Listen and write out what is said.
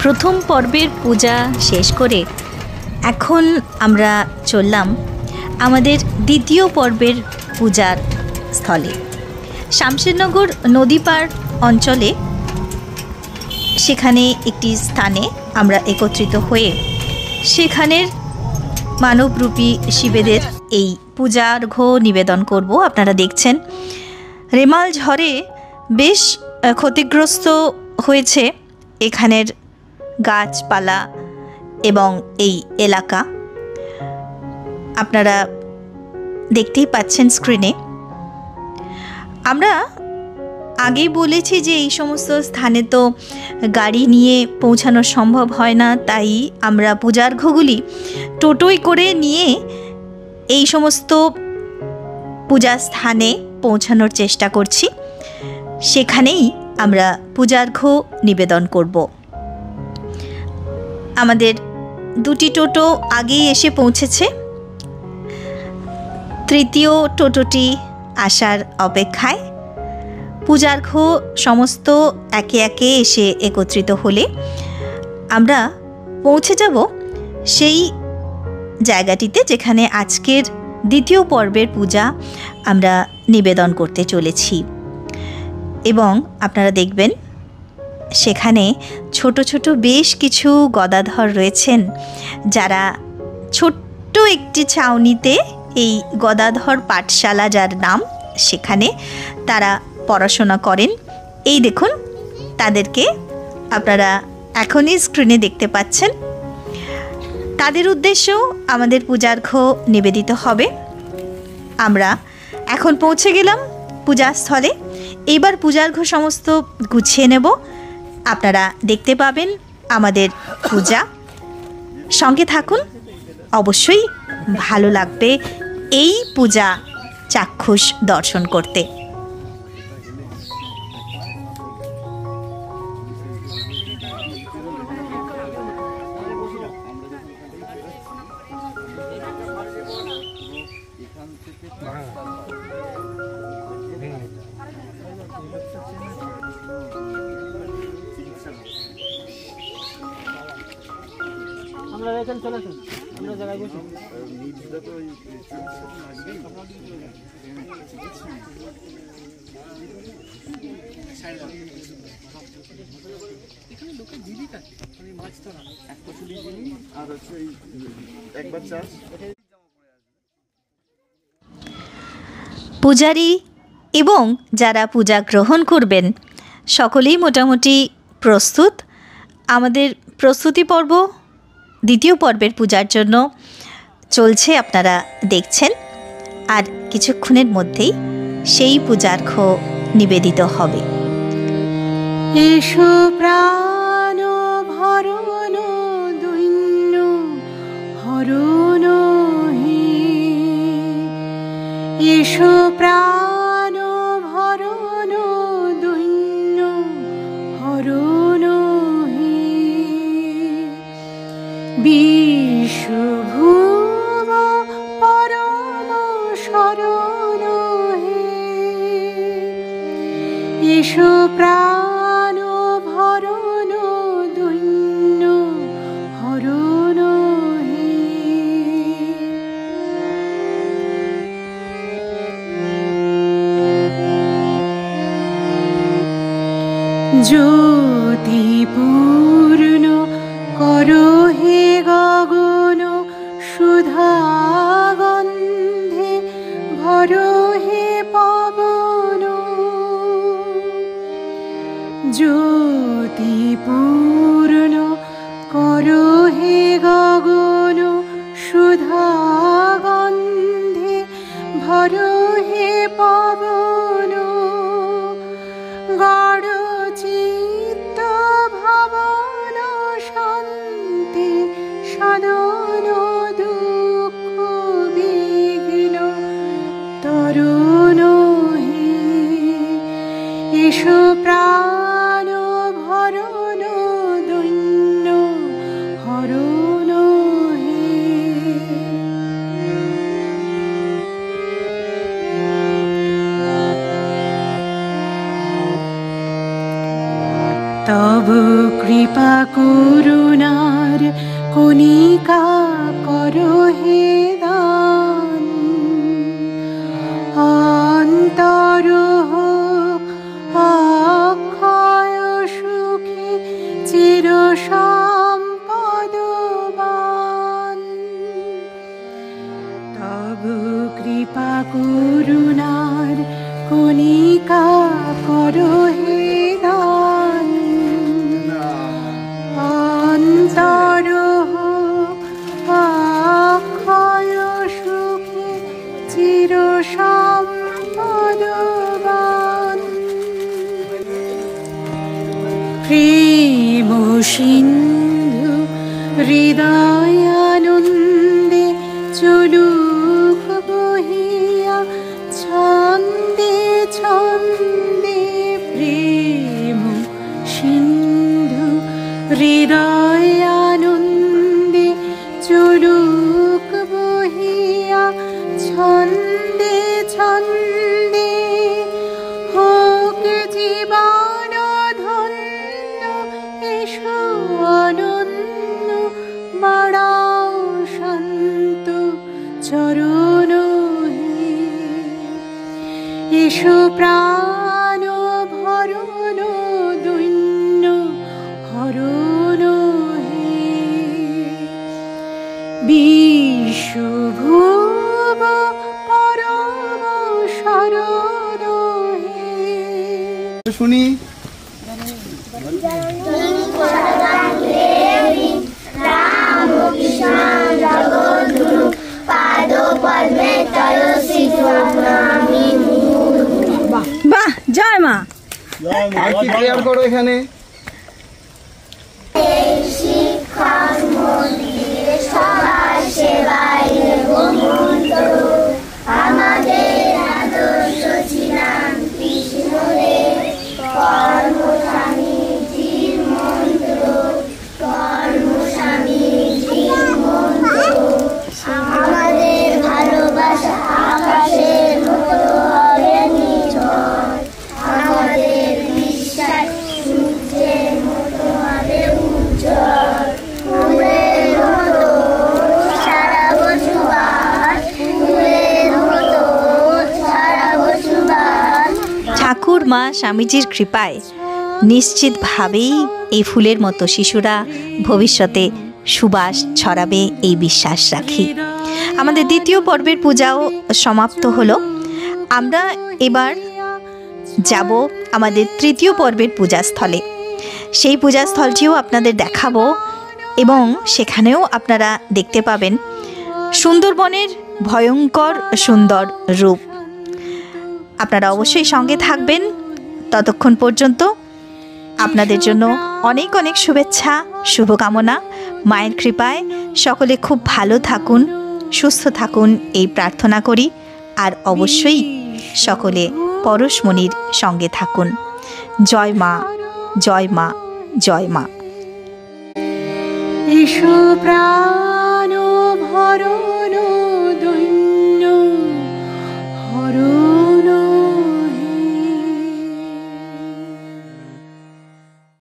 প্রথম পর্বের পূজা শেষ করে এখন আমরা চললাম আমাদের দ্বিতীয় পর্বের পূজার স্থলে। শামশেরনগর নদী পার অঞ্চলে সেখানে একটি স্থানে আমরা একত্রিত হয়ে সেখানের মানবরূপী শিবেদের এই পূজার্ঘ্য নিবেদন করব। আপনারা দেখছেন রেমাল ঝড়ে বেশ ক্ষতিগ্রস্ত হয়েছে এখানের গাছপালা এবং এই এলাকা। আপনারা দেখতেই পাচ্ছেন স্ক্রিনে। আমরা আগেই বলেছি যে এই সমস্ত স্থানে তো গাড়ি নিয়ে পৌঁছানো সম্ভব হয় না, তাই আমরা পূজার্ঘ্যগুলি টোটোয় করে নিয়ে এই সমস্ত পূজা স্থানে পৌঁছানোর চেষ্টা করছি। সেখানেই আমরা পূজার্ঘ্য নিবেদন করব। আমাদের দুটি টোটো আগেই এসে পৌঁছেছে, তৃতীয় টোটোটি আসার অপেক্ষায়। পূজার্ঘ্য সমস্ত একে একে এসে একত্রিত হলে আমরা পৌঁছে যাব সেই জায়গাটিতে যেখানে আজকের দ্বিতীয় পর্বের পূজা আমরা নিবেদন করতে চলেছি। এবং আপনারা দেখবেন সেখানে ছোট ছোট বেশ কিছু গদাধর রয়েছেন, যারা ছোট্ট একটি ছাউনিতে, এই গদাধর পাঠশালা যার নাম, সেখানে তারা পড়াশোনা করেন। এই দেখুন, তাদেরকে আপনারা এখনই স্ক্রিনে দেখতে পাচ্ছেন। তাদের উদ্দেশ্যেও আমাদের পূজার্ঘ্য নিবেদিত হবে। আমরা এখন পৌঁছে গেলাম পূজাস্থলে। এইবার পূজার্ঘ্য সমস্ত গুছিয়ে নেব। আপনারা দেখতে পাবেন আমাদের পূজা। সঙ্গে থাকুন, অবশ্যই ভালো লাগবে এই পূজা চাক্ষুষ দর্শন করতে। পূজারী এবং যারা পূজা গ্রহণ করবেন সকলেই মোটামুটি প্রস্তুত। আমাদের প্রস্তুতি পর্ব দ্বিতীয় পর্বের পূজার জন্য চলছে, আপনারা দেখছেন। আর কিছুক্ষণের মধ্যেই সেই পূজার্ঘ্য নিবেদিত হবে। এসো প্রাণ ভরণ দৈন্য হরণ হে, এসো প্রাণ ভরণ দৈন্য হরণ হে, বিশ্বভুব পরম শরণ হে, এসো প্রাণ ভরণ দৈন্য হরণ হে। জ্যোতি পূর্ণ করো হে গগন, সুধা গন্ধে ভরো হে পবন, জ্যোতি পূর্ণ করো হে গগন, সুধা গন্ধে ভরো হে পবন, গড় কৃপা করুণার কণিকা করো হে দান, অন্তর হোক অক্ষয় সুখী চির সম্পদবান। তব কৃপা করুণার কণিকা করো হে দান, অন্তর হোক অক্ষয় সুখী চির সম্পদবান। প্রেম সিন্ধু হৃদয়ানন্দে চলুক বহিয়া ছন্দে ছন্দে। প্রেম সিন্ধু হৃদয়ানন্দে চলুক বহিয়া ছন্দে ছন্দে। হোক জীবন ধন্য এসো অনন্য, বাড়াও শান্ত চরণ হে। এসো প্রাণ ভরণ দৈন্য হরণ হে। বিশ্বভুব পরম শরণ হে। শুনি বাহ, জয় মা। আর কি প্রেয়ার করো এখানে? ঠাকুর মা স্বামীজির কৃপায় নিশ্চিতভাবেই এই ফুলের মতো শিশুরা ভবিষ্যতে সুবাস ছড়াবে এই বিশ্বাস রাখি। আমাদের দ্বিতীয় পর্বের পূজাও সমাপ্ত হলো। আমরা এবার যাব আমাদের তৃতীয় পর্বের পূজাস্থলে। সেই পূজাস্থলটিও আপনাদের দেখাবো এবং সেখানেও আপনারা দেখতে পাবেন সুন্দরবনের ভয়ঙ্কর সুন্দর রূপ। আপনারা অবশ্যই সঙ্গে থাকবেন। ততক্ষণ পর্যন্ত আপনাদের জন্য অনেক অনেক শুভেচ্ছা, শুভকামনা। মায়ের কৃপায় সকলে খুব ভালো থাকুন, সুস্থ থাকুন এই প্রার্থনা করি। আর অবশ্যই সকলে পরশমণির সঙ্গে থাকুন। জয় মা, জয় মা, জয় মা। এসো প্রাণ ভরণ